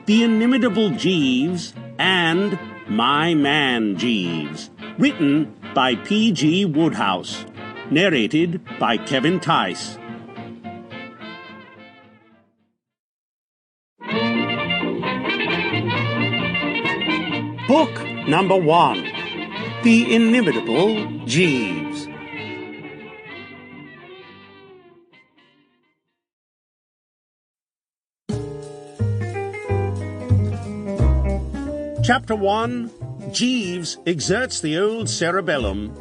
The Inimitable Jeeves and My Man Jeeves. Written by P.G. Wodehouse. Narrated by Kevin Theis. Book number 1. The Inimitable Jeeves. Chapter 1. Jeeves exerts the old cerebellum.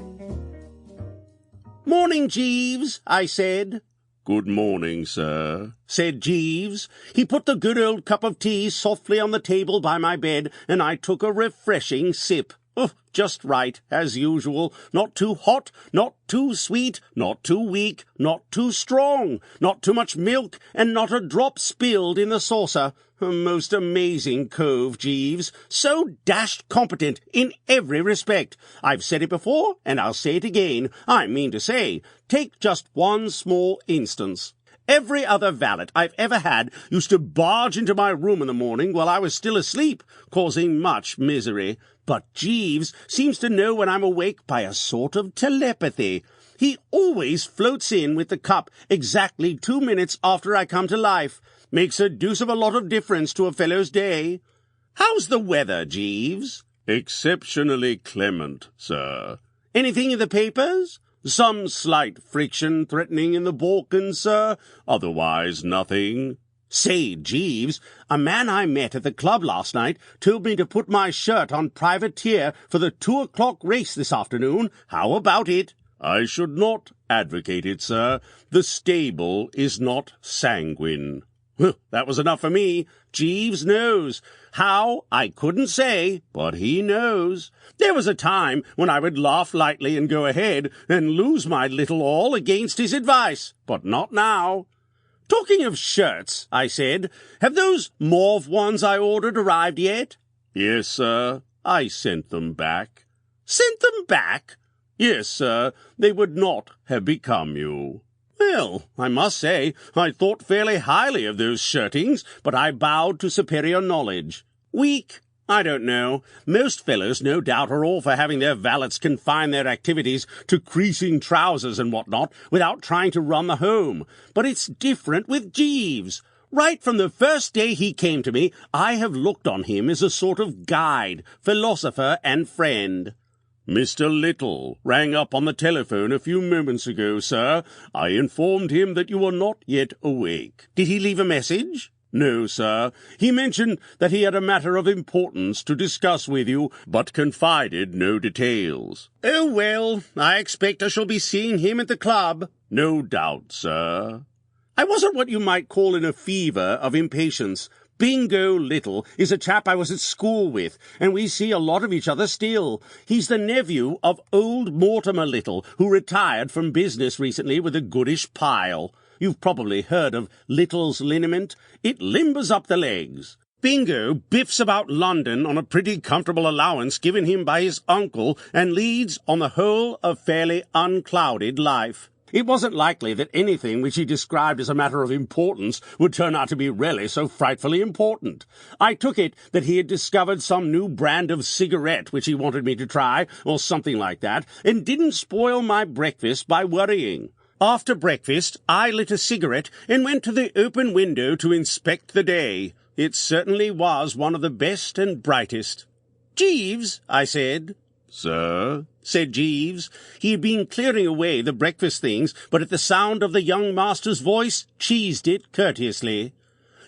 "Morning, Jeeves," I said. "Good morning, sir," said Jeeves. He put the good old cup of tea softly on the table by my bed, and I took a refreshing sip. Oh, just right, as usual. Not too hot, not too sweet, not too weak, not too strong, not too much milk, and not a drop spilled in the saucer. A most amazing cove, Jeeves. So dashed competent in every respect. I've said it before, and I'll say it again. I mean to say, take just one small instance. Every other valet I've ever had used to barge into my room in the morning while I was still asleep, causing much misery. But Jeeves seems to know when I'm awake by a sort of telepathy. He always floats in with the cup exactly 2 minutes after I come to life. Makes a deuce of a lot of difference to a fellow's day. How's the weather, Jeeves? "Exceptionally clement, sir." Anything in the papers? "Some slight friction threatening in the Balkans, sir. Otherwise nothing." Say, Jeeves, a man I met at the club last night told me to put my shirt on privateer for the 2 o'clock race this afternoon. How about it? "I should not advocate it, sir. The stable is not sanguine." Well, that was enough for me. Jeeves knows. How, I couldn't say, but he knows. There was a time when I would laugh lightly and go ahead and lose my little all against his advice, but not now. "Talking of shirts," I said, "have those mauve ones I ordered arrived yet?" "Yes, sir. I sent them back." "Sent them back?" "Yes, sir. They would not have become you." Well, I must say, I thought fairly highly of those shirtings, but I bowed to superior knowledge. Weak? I don't know. Most fellows, no doubt, are all for having their valets confine their activities to creasing trousers and what-not, without trying to run the home. But it's different with Jeeves. Right from the first day he came to me, I have looked on him as a sort of guide, philosopher, and friend. "Mr. Little rang up on the telephone a few moments ago, sir. I informed him that you were not yet awake." "Did he leave a message?" "No, sir. He mentioned that he had a matter of importance to discuss with you, but confided no details." "Oh, well, I expect I shall be seeing him at the club." "No doubt, sir." I wasn't what you might call in a fever of impatience. Bingo Little is a chap I was at school with, and we see a lot of each other still. He's the nephew of old Mortimer Little, who retired from business recently with a goodish pile. You've probably heard of Little's liniment. It limbers up the legs. Bingo biffs about London on a pretty comfortable allowance given him by his uncle, and leads, on the whole, a fairly unclouded life. It wasn't likely that anything which he described as a matter of importance would turn out to be really so frightfully important. I took it that he had discovered some new brand of cigarette which he wanted me to try, or something like that, and didn't spoil my breakfast by worrying. After breakfast, I lit a cigarette and went to the open window to inspect the day. It certainly was one of the best and brightest. "Jeeves," I said. "Sir?" said Jeeves. He had been clearing away the breakfast things, but at the sound of the young master's voice, cheesed it courteously.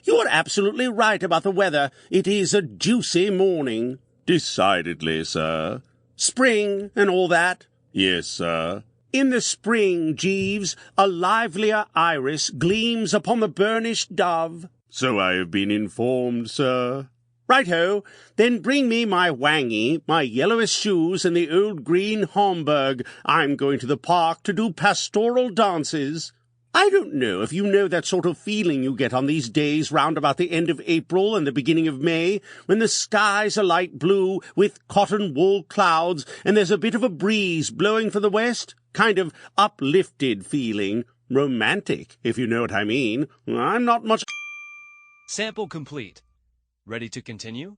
"You are absolutely right about the weather. It is a juicy morning." "Decidedly, sir." "Spring and all that?" "Yes, sir." "In the spring, Jeeves, a livelier iris gleams upon the burnished dove." "So I have been informed, sir." "Right-ho. Then bring me my wangy, my yellowest shoes, and the old green Homburg. I'm going to the park to do pastoral dances." I don't know if you know that sort of feeling you get on these days round about the end of April and the beginning of May, when the skies are light blue with cotton-wool clouds, and there's a bit of a breeze blowing from the west. Kind of uplifted feeling. Romantic, if you know what I mean. I'm not much... Sample complete. Ready to continue?